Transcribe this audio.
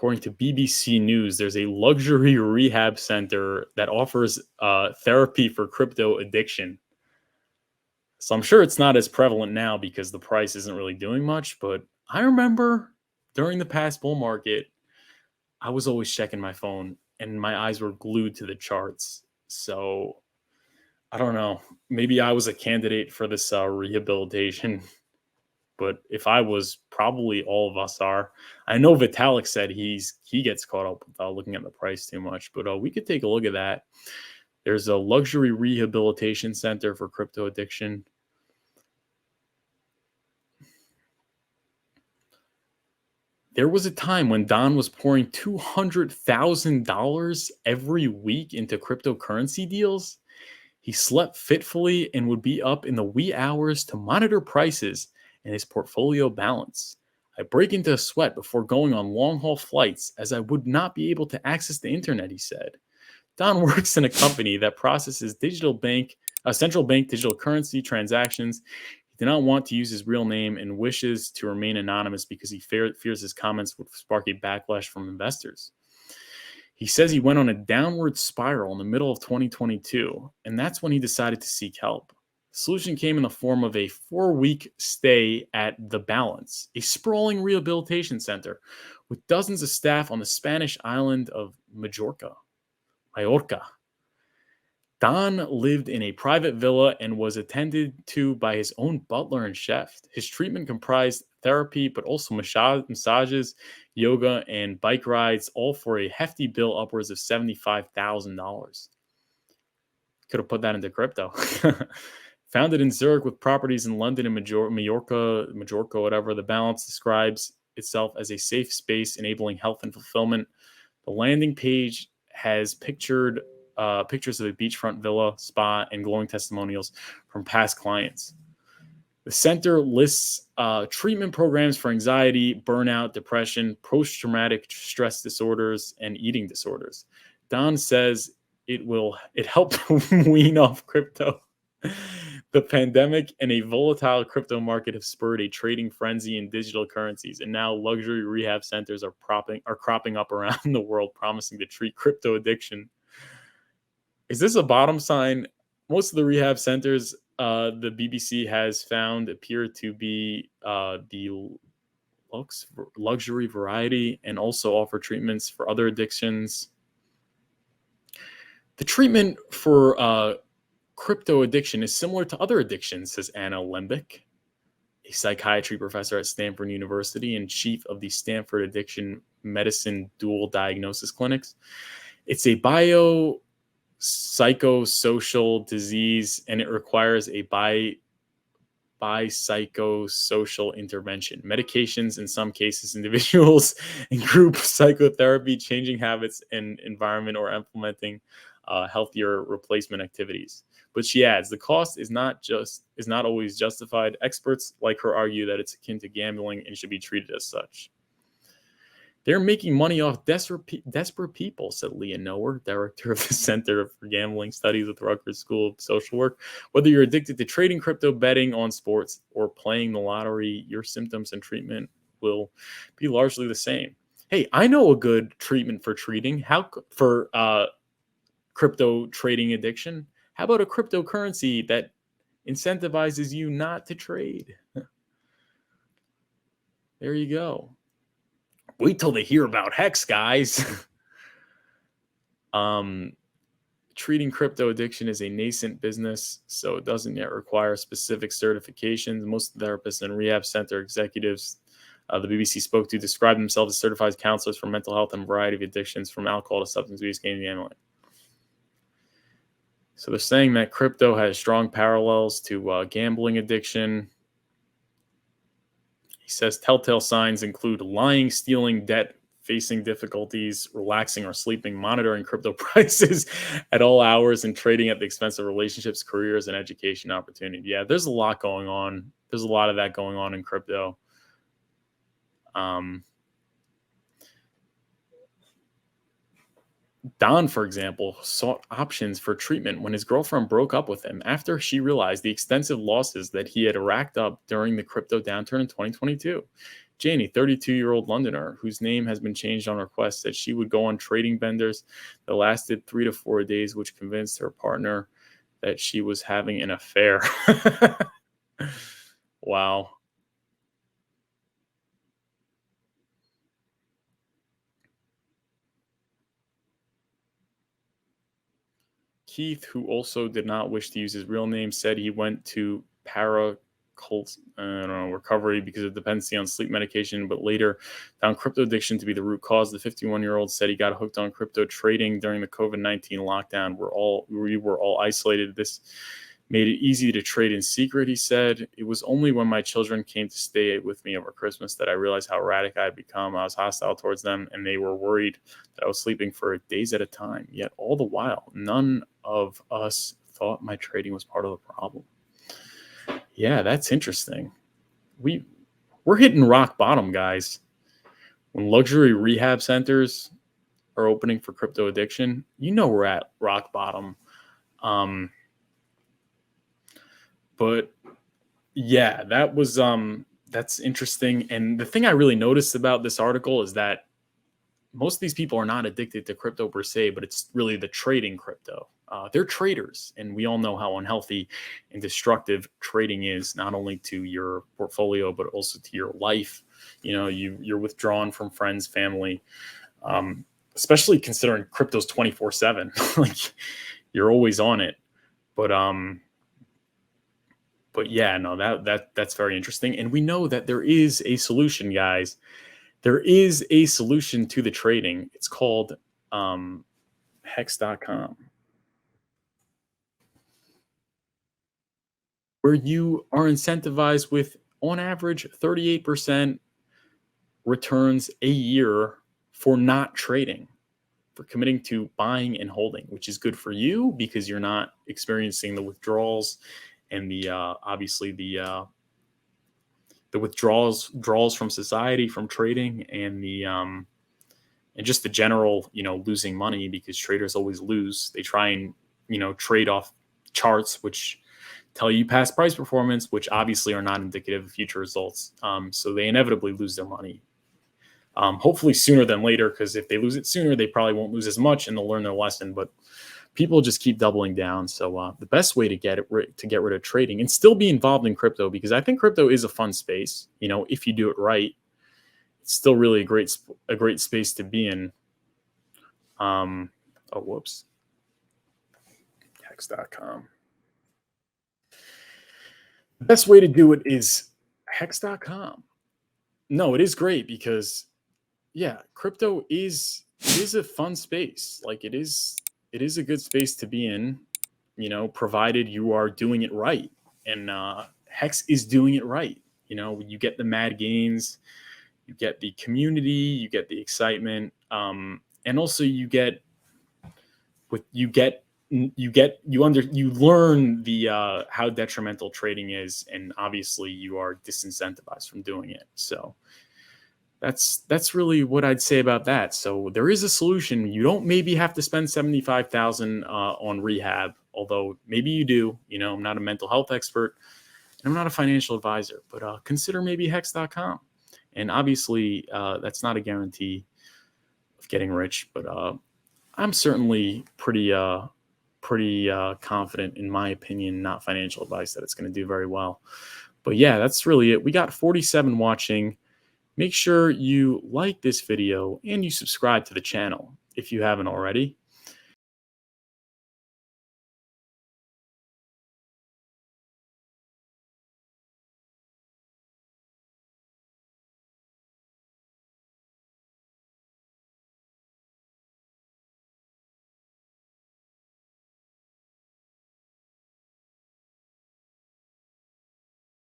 according to BBC News, there's a luxury rehab center that offers therapy for crypto addiction. So I'm sure it's not as prevalent now because the price isn't really doing much. But I remember during the past bull market, I was always checking my phone and my eyes were glued to the charts. So I don't know. Maybe I was a candidate for this rehabilitation. But if I was, probably all of us are. I know Vitalik said he gets caught up without looking at the price too much, but we could take a look at that. There's a luxury rehabilitation center for crypto addiction. There was a time when Don was pouring $200,000 every week into cryptocurrency deals. He slept fitfully and would be up in the wee hours to monitor prices and his portfolio balance. I break into a sweat before going on long-haul flights as I would not be able to access the internet, he said. Don works in a company that processes central bank digital currency transactions. He did not want to use his real name and wishes to remain anonymous because he fears his comments would spark a backlash from investors. He says he went on a downward spiral in the middle of 2022, and that's when he decided to seek help. The solution came in the form of a 4-week stay at The Balance, a sprawling rehabilitation center with dozens of staff on the Spanish island of Majorca. Don lived in a private villa and was attended to by his own butler and chef. His treatment comprised therapy, but also massages, yoga, and bike rides, all for a hefty bill upwards of $75,000. Could have put that into crypto. Founded in Zurich with properties in London and Majorca, whatever, The Balance describes itself as a safe space enabling health and fulfillment. The landing page has pictures of a beachfront villa, spa, and glowing testimonials from past clients. The center lists treatment programs for anxiety, burnout, depression, post-traumatic stress disorders, and eating disorders. Don says it helped wean off crypto. The pandemic and a volatile crypto market have spurred a trading frenzy in digital currencies, and now luxury rehab centers are cropping up around the world, promising to treat crypto addiction. Is this a bottom sign? Most of the rehab centers the BBC has found appear to be the luxury variety and also offer treatments for other addictions. The treatment for crypto addiction is similar to other addictions, says Anna Lembick, a psychiatry professor at Stanford University and chief of the Stanford Addiction Medicine Dual Diagnosis Clinics. It's a biopsychosocial disease, and it requires a biopsychosocial intervention. Medications, in some cases, individuals and group psychotherapy, changing habits and environment, or implementing healthier replacement activities. But she adds, the cost is not always justified. Experts like her argue that it's akin to gambling and should be treated as such. They're making money off desperate people, said Leah Noer, director of the Center for Gambling Studies at the Rutgers School of Social Work. Whether you're addicted to trading crypto, betting on sports, or playing the lottery, your symptoms and treatment will be largely the same. Hey, I know a good treatment for crypto trading addiction. How about a cryptocurrency that incentivizes you not to trade? There you go. Wait till they hear about Hex, guys. Treating crypto addiction is a nascent business, so it doesn't yet require specific certifications. Most therapists and rehab center executives the BBC spoke to describe themselves as certified counselors for mental health and a variety of addictions, from alcohol to substance abuse, gaming, and gambling. So they're saying that crypto has strong parallels to gambling addiction. He says telltale signs include lying, stealing, debt, facing difficulties, relaxing or sleeping, monitoring crypto prices at all hours, and trading at the expense of relationships, careers, and education opportunity. Yeah, there's a lot going on. There's a lot of that going on in crypto. Don, for example, sought options for treatment when his girlfriend broke up with him after she realized the extensive losses that he had racked up during the crypto downturn in 2022. Janie, 32-year-old Londoner, whose name has been changed on request, said she would go on trading benders that lasted 3 to 4 days, which convinced her partner that she was having an affair. Wow. Keith, who also did not wish to use his real name, said he went to I don't know, recovery because of dependency on sleep medication, but later found crypto addiction to be the root cause. The 51-year-old said he got hooked on crypto trading during the COVID-19 lockdown. We were all isolated. This made it easy to trade in secret, he said. It was only when my children came to stay with me over Christmas that I realized how erratic I had become. I was hostile towards them, and they were worried that I was sleeping for days at a time. Yet all the while, none of us thought my trading was part of the problem. Yeah, that's interesting. We're hitting rock bottom, guys. When luxury rehab centers are opening for crypto addiction, we're at rock bottom. But yeah, that's interesting. And the thing I really noticed about this article is that most of these people are not addicted to crypto per se, but it's really the trading crypto. They're traders, and we all know how unhealthy and destructive trading is, not only to your portfolio but also to your life. You're withdrawn from friends, family, especially considering crypto's 24/7. Like, you're always on it. But yeah, no, that's very interesting, and we know that there is a solution, guys. There is a solution to the trading. It's called hex.com, where you are incentivized with, on average, 38% returns a year for not trading, for committing to buying and holding, which is good for you because you're not experiencing the withdrawals and the obviously the withdrawals from society, from trading, and the and just the general, losing money, because traders always lose. They try and, trade off charts which tell you past price performance, which obviously are not indicative of future results. So they inevitably lose their money. Hopefully sooner than later, because if they lose it sooner, they probably won't lose as much and they'll learn their lesson. But people just keep doubling down. So the best way to get rid of trading and still be involved in crypto, because I think crypto is a fun space. If you do it right, it's still really a great space to be in. Oh, whoops. Hex.com. The best way to do it is hex.com. No, it is great because, yeah, crypto is a fun space. Like, it is a good space to be in, provided you are doing it right. And Hex is doing it right. You get the mad gains, you get the community, you get the excitement, and also you learn the how detrimental trading is, and obviously you are disincentivized from doing it. So that's really what I'd say about that. So there is a solution. You don't maybe have to spend 75,000 on rehab, although maybe you do. I'm not a mental health expert and I'm not a financial advisor, but consider maybe hex.com. And obviously, that's not a guarantee of getting rich, but I'm certainly pretty confident, in my opinion, not financial advice, that it's going to do very well. But yeah, that's really it. We got 47 watching. Make sure you like this video and you subscribe to the channel if you haven't already.